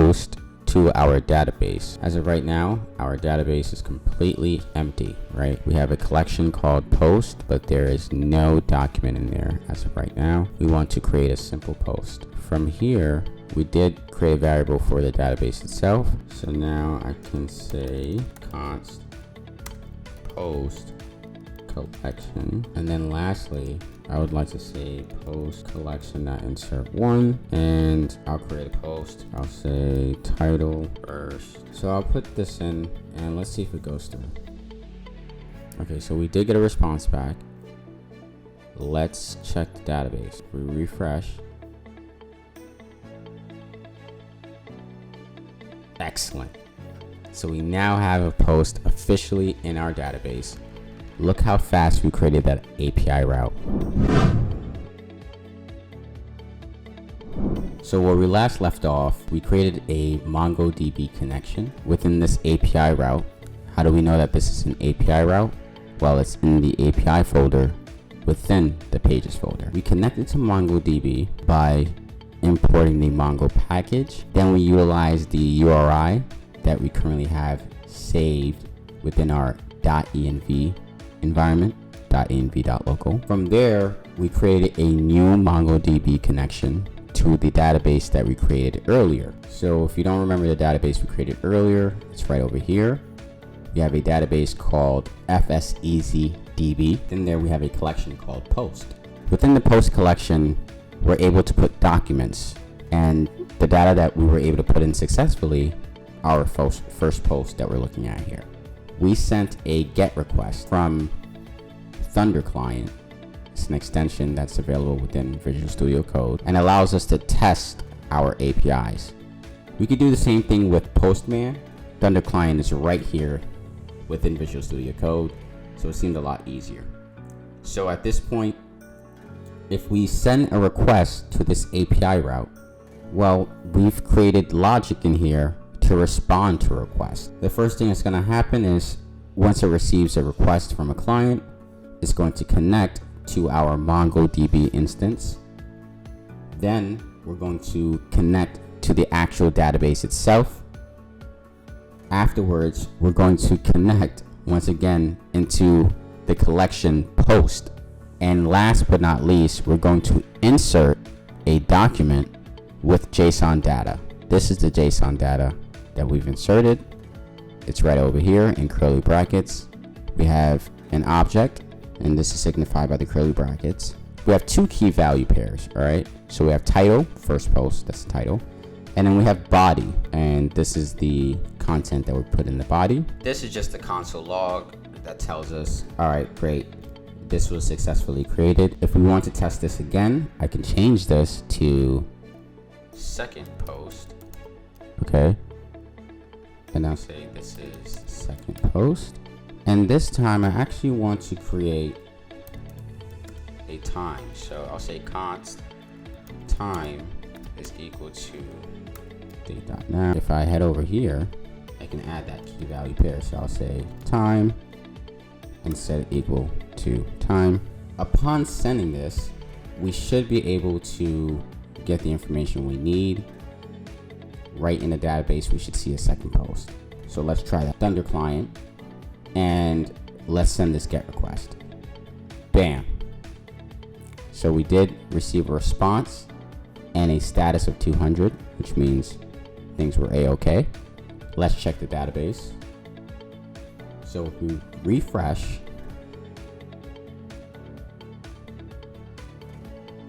post to our database. As of right now, our database is completely empty, right? We have a collection called post, but there is no document in there as of right now. We want to create a simple post. From here, we did create a variable for the database itself. So now I can say const post collection. And then lastly, I would like to say post collection.insert one, and I'll create a post. I'll say title first. So I'll put this in and let's see if it goes through. Okay, so we did get a response back. Let's check the database. We refresh. Excellent. So we now have a post officially in our database. Look how fast we created that API route. So where we last left off, we created a MongoDB connection within this API route. How do we know that this is an API route? Well, it's in the API folder within the pages folder. We connected to MongoDB by importing the Mongo package. Then we utilize the URI that we currently have saved within our .env environment, .env.local. From there, we created a new MongoDB connection to the database that we created earlier. So if you don't remember the database we created earlier, it's right over here. We have a database called FSEZDB. Then there we have a collection called post. Within the post collection, we're able to put documents, and the data that we were able to put in successfully, our first post that we're looking at here. We sent a GET request from Thunder Client. It's an extension that's available within Visual Studio Code and allows us to test our APIs. We could do the same thing with Postman. Thunder Client is right here within Visual Studio Code, so it seemed a lot easier. So at this point, if we send a request to this API route, well, we've created logic in here to respond to a request. The first thing that's going to happen is once it receives a request from a client, it's going to connect to our MongoDB instance. Then we're going to connect to the actual database itself. Afterwards, we're going to connect once again into the collection post. And last but not least, we're going to insert a document with JSON data. This is the JSON data that we've inserted. It's right over here in curly brackets. We have an object, and this is signified by the curly brackets. We have two key value pairs, all right? So we have title, first post, that's the title. And then we have body, and this is the content that we put in the body. This is just the console log that tells us, all right, great, this was successfully created. If we want to test this again, I can change this to second post, okay? And now say this is second post. And this time I actually want to create a time. So I'll say const time is equal to date.now. If I head over here, I can add that key value pair. So I'll say time and set it equal to time. Upon sending this, we should be able to get the information we need. Right in the database, we should see a second post. So let's try that. Thunder Client, and let's send this GET request. Bam. So we did receive a response and a status of 200, which means things were a-okay. Let's check the database. So if we refresh,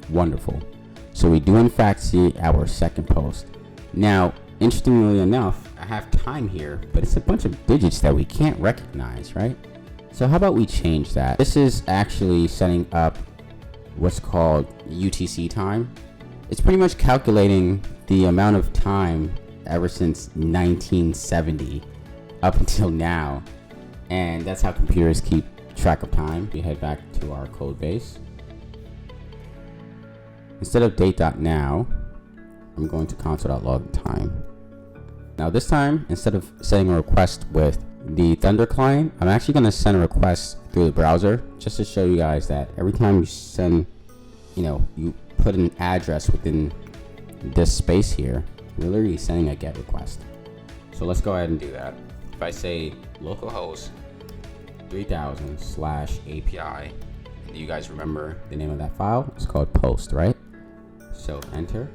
wonderful. So we do in fact see our second post. Now, interestingly enough, I have time here, but it's a bunch of digits that we can't recognize, right? So how about we change that? This is actually setting up what's called UTC time. It's pretty much calculating the amount of time ever since 1970 up until now. And that's how computers keep track of time. We head back to our code base. Instead of date.now, I'm going to console.log time. Now this time, instead of sending a request with the Thunder client, I'm actually going to send a request through the browser just to show you guys that every time you send, you put an address within this space here, we're literally sending a GET request. So let's go ahead and do that. If I say localhost 3000/API, do you guys remember the name of that file? It's called post, right? So enter.